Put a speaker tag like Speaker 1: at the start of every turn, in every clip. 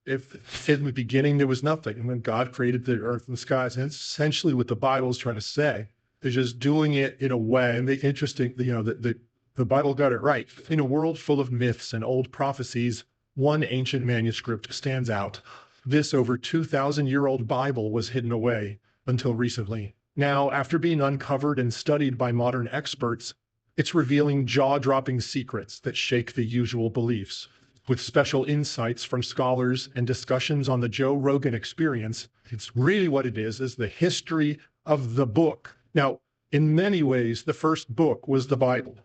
Speaker 1: If in the beginning there was nothing, and when God created the earth and the skies, and it's essentially what the Bible is trying to say. They're just doing it in a way, and they interesting, the Bible got it right. In a world full of myths and old prophecies, one ancient manuscript stands out. This over 2,000-year-old Bible was hidden away until recently. Now, after being uncovered and studied by modern experts, it's revealing jaw-dropping secrets that shake the usual beliefs. With special insights from scholars and discussions on the Joe Rogan experience, it's really what it is the history of the book. Now, in many ways, the first book was the Bible.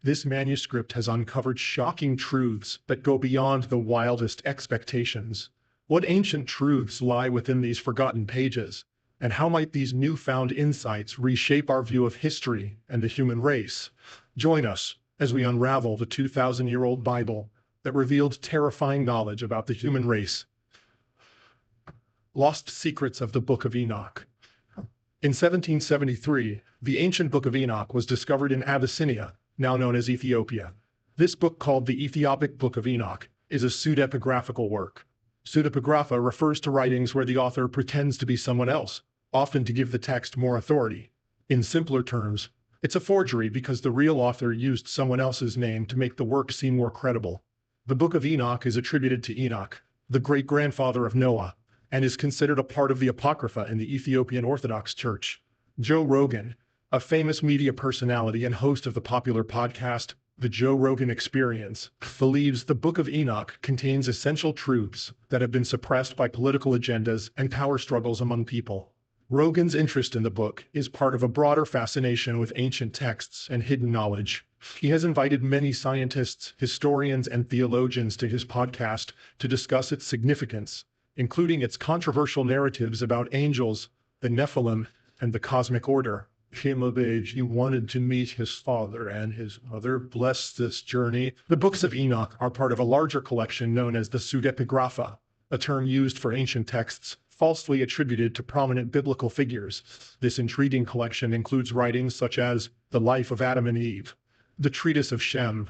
Speaker 1: This manuscript has uncovered shocking truths that go beyond the wildest expectations. What ancient truths lie within these forgotten pages? And how might these newfound insights reshape our view of history and the human race? Join us as we unravel the 2,000-year-old Bible that revealed terrifying knowledge about the human race. Lost Secrets of the Book of Enoch. In 1773, the ancient Book of Enoch was discovered in Abyssinia, now known as Ethiopia. This book, called the Ethiopic Book of Enoch, is a pseudepigraphical work. Pseudepigrapha refers to writings where the author pretends to be someone else, often to give the text more authority. In simpler terms, it's a forgery because the real author used someone else's name to make the work seem more credible. The Book of Enoch is attributed to Enoch, the great-grandfather of Noah, and is considered a part of the Apocrypha in the Ethiopian Orthodox Church. Joe Rogan, a famous media personality and host of the popular podcast, The Joe Rogan Experience, believes the Book of Enoch contains essential truths that have been suppressed by political agendas and power struggles among people. Rogan's interest in the book is part of a broader fascination with ancient texts and hidden knowledge. He has invited many scientists, historians, and theologians to his podcast to discuss its significance, including its controversial narratives about angels, the Nephilim, and the cosmic order. Came of age, he wanted to meet his father and his mother. Bless this journey. The books of Enoch are part of a larger collection known as the pseudepigrapha, a term used for ancient texts falsely attributed to prominent biblical figures. This intriguing collection includes writings such as The Life of Adam and Eve, The Treatise of Shem,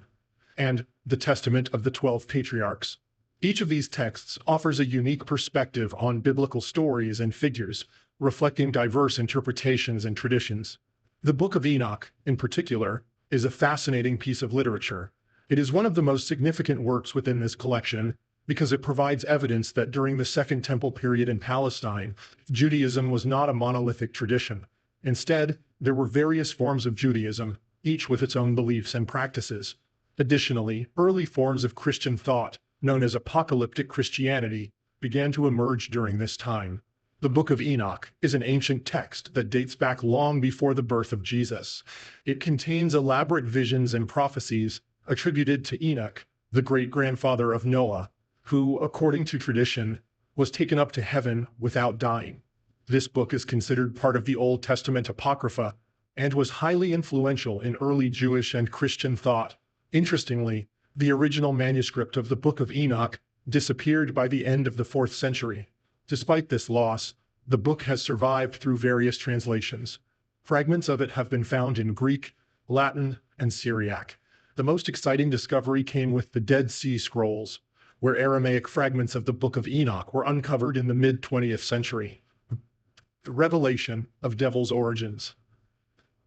Speaker 1: and The Testament of the 12 Patriarchs. Each of these texts offers a unique perspective on biblical stories and figures, reflecting diverse interpretations and traditions. The Book of Enoch, in particular, is a fascinating piece of literature. It is one of the most significant works within this collection because it provides evidence that during the Second Temple period in Palestine, Judaism was not a monolithic tradition. Instead, there were various forms of Judaism, each with its own beliefs and practices. Additionally, early forms of Christian thought, known as apocalyptic Christianity, began to emerge during this time. The Book of Enoch is an ancient text that dates back long before the birth of Jesus. It contains elaborate visions and prophecies attributed to Enoch, the great-grandfather of Noah, who, according to tradition, was taken up to heaven without dying. This book is considered part of the Old Testament Apocrypha and was highly influential in early Jewish and Christian thought. Interestingly, the original manuscript of the Book of Enoch disappeared by the end of the 4th century. Despite this loss, the book has survived through various translations. Fragments of it have been found in Greek, Latin, and Syriac. The most exciting discovery came with the Dead Sea Scrolls, where Aramaic fragments of the Book of Enoch were uncovered in the mid-20th century. The revelation of devil's origins.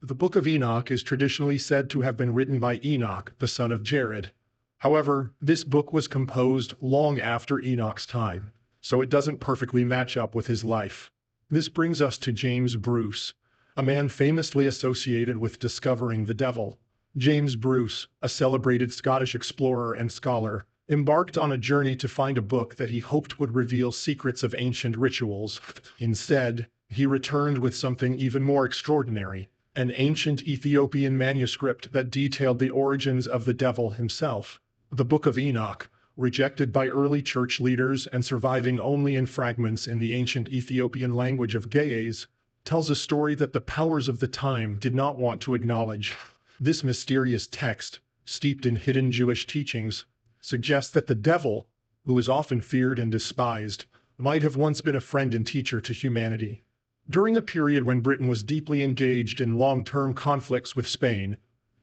Speaker 1: The Book of Enoch is traditionally said to have been written by Enoch, the son of Jared. However, this book was composed long after Enoch's time, so it doesn't perfectly match up with his life. This brings us to James Bruce, a man famously associated with discovering the devil. James Bruce, a celebrated Scottish explorer and scholar, embarked on a journey to find a book that he hoped would reveal secrets of ancient rituals. Instead, he returned with something even more extraordinary, an ancient Ethiopian manuscript that detailed the origins of the devil himself. The Book of Enoch, rejected by early church leaders and surviving only in fragments in the ancient Ethiopian language of Ge'ez, tells a story that the powers of the time did not want to acknowledge. This mysterious text, steeped in hidden Jewish teachings, suggests that the devil, who is often feared and despised, might have once been a friend and teacher to humanity. During a period when Britain was deeply engaged in long-term conflicts with Spain,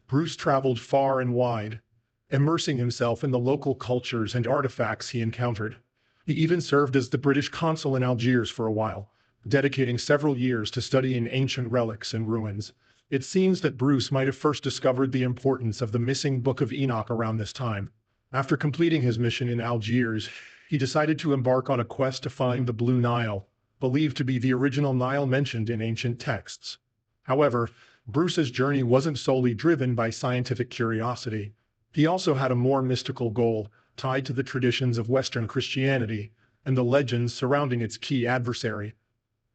Speaker 1: Bruce traveled far and wide, immersing himself in the local cultures and artifacts he encountered. He even served as the British consul in Algiers for a while, dedicating several years to studying ancient relics and ruins. It seems that Bruce might have first discovered the importance of the missing Book of Enoch around this time. After completing his mission in Algiers, he decided to embark on a quest to find the Blue Nile, believed to be the original Nile mentioned in ancient texts. However, Bruce's journey wasn't solely driven by scientific curiosity. He also had a more mystical goal, tied to the traditions of Western Christianity and the legends surrounding its key adversary.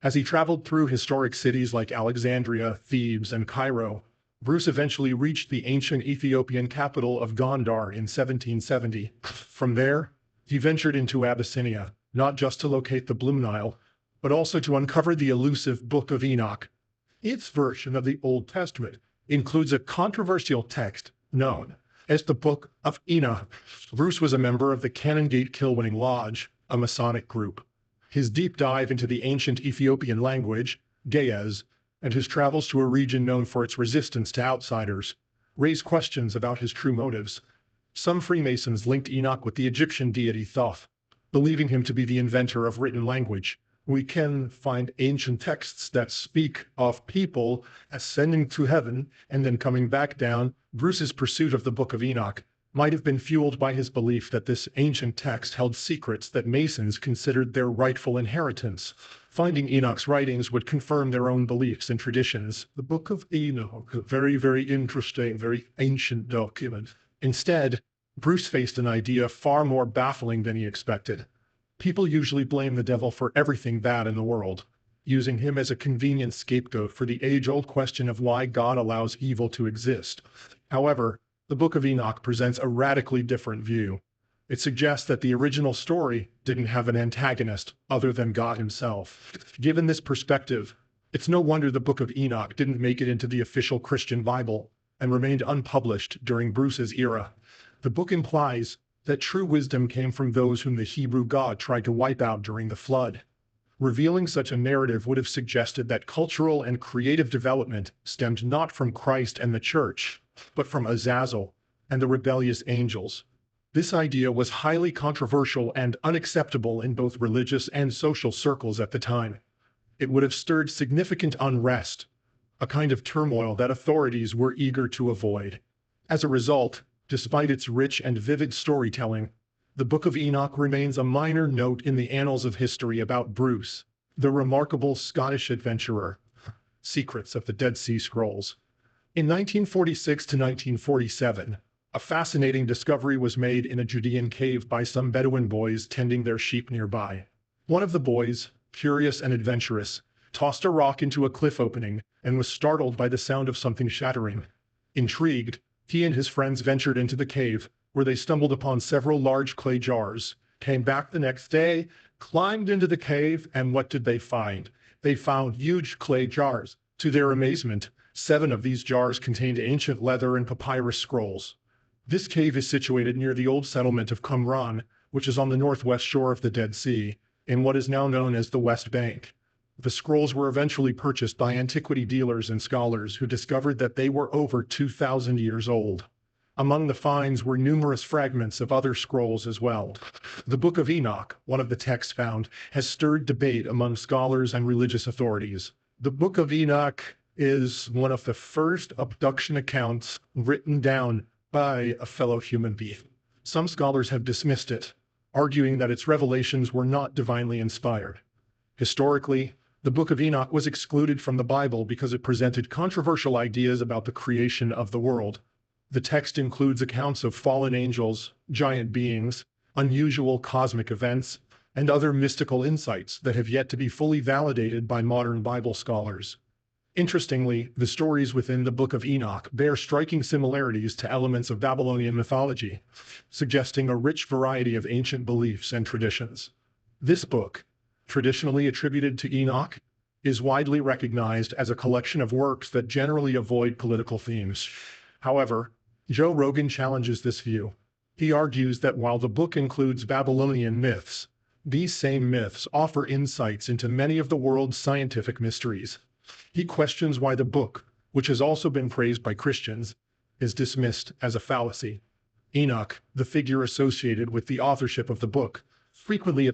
Speaker 1: As he traveled through historic cities like Alexandria, Thebes, and Cairo, Bruce eventually reached the ancient Ethiopian capital of Gondar in 1770. From there, he ventured into Abyssinia, not just to locate the Blue Nile, but also to uncover the elusive Book of Enoch. Its version of the Old Testament includes a controversial text known as the Book of Enoch. Bruce was a member of the Canongate Kilwinning Lodge, a Masonic group. His deep dive into the ancient Ethiopian language, Ge'ez, and his travels to a region known for its resistance to outsiders, raise questions about his true motives. Some Freemasons linked Enoch with the Egyptian deity Thoth, believing him to be the inventor of written language. We can find ancient texts that speak of people ascending to heaven and then coming back down. Bruce's pursuit of the Book of Enoch might have been fueled by his belief that this ancient text held secrets that Masons considered their rightful inheritance. Finding Enoch's writings would confirm their own beliefs and traditions. The Book of Enoch, a very, very interesting, very ancient document. Instead, Bruce faced an idea far more baffling than he expected. People usually blame the devil for everything bad in the world, using him as a convenient scapegoat for the age-old question of why God allows evil to exist. However, the Book of Enoch presents a radically different view. It suggests that the original story didn't have an antagonist other than God himself. Given this perspective, it's no wonder the Book of Enoch didn't make it into the official Christian Bible and remained unpublished during Bruce's era. The book implies that true wisdom came from those whom the Hebrew God tried to wipe out during the flood. Revealing such a narrative would have suggested that cultural and creative development stemmed not from Christ and the church, but from Azazel and the rebellious angels. This idea was highly controversial and unacceptable in both religious and social circles at the time. It would have stirred significant unrest, a kind of turmoil that authorities were eager to avoid. As a result, despite its rich and vivid storytelling, the Book of Enoch remains a minor note in the annals of history about Bruce, the remarkable Scottish adventurer. Secrets of the Dead Sea Scrolls. In 1946 to 1947, a fascinating discovery was made in a Judean cave by some Bedouin boys tending their sheep nearby. One of the boys, curious and adventurous, tossed a rock into a cliff opening and was startled by the sound of something shattering. Intrigued, he and his friends ventured into the cave, where they stumbled upon several large clay jars, came back the next day, climbed into the cave, and what did they find? They found huge clay jars. To their amazement, 7 of these jars contained ancient leather and papyrus scrolls. This cave is situated near the old settlement of Qumran, which is on the northwest shore of the Dead Sea, in what is now known as the West Bank. The scrolls were eventually purchased by antiquity dealers and scholars who discovered that they were over 2,000 years old. Among the finds were numerous fragments of other scrolls as well. The Book of Enoch, one of the texts found, has stirred debate among scholars and religious authorities. The Book of Enoch is one of the first abduction accounts written down by a fellow human being. Some scholars have dismissed it, arguing that its revelations were not divinely inspired. Historically, the Book of Enoch was excluded from the Bible because it presented controversial ideas about the creation of the world. The text includes accounts of fallen angels, giant beings, unusual cosmic events, and other mystical insights that have yet to be fully validated by modern Bible scholars. Interestingly, the stories within the Book of Enoch bear striking similarities to elements of Babylonian mythology, suggesting a rich variety of ancient beliefs and traditions. This book, traditionally attributed to Enoch, is widely recognized as a collection of works that generally avoid political themes. However, Joe Rogan challenges this view. He argues that while the book includes Babylonian myths, these same myths offer insights into many of the world's scientific mysteries. He questions why the book, which has also been praised by Christians, is dismissed as a fallacy. Enoch, the figure associated with the authorship of the book, frequently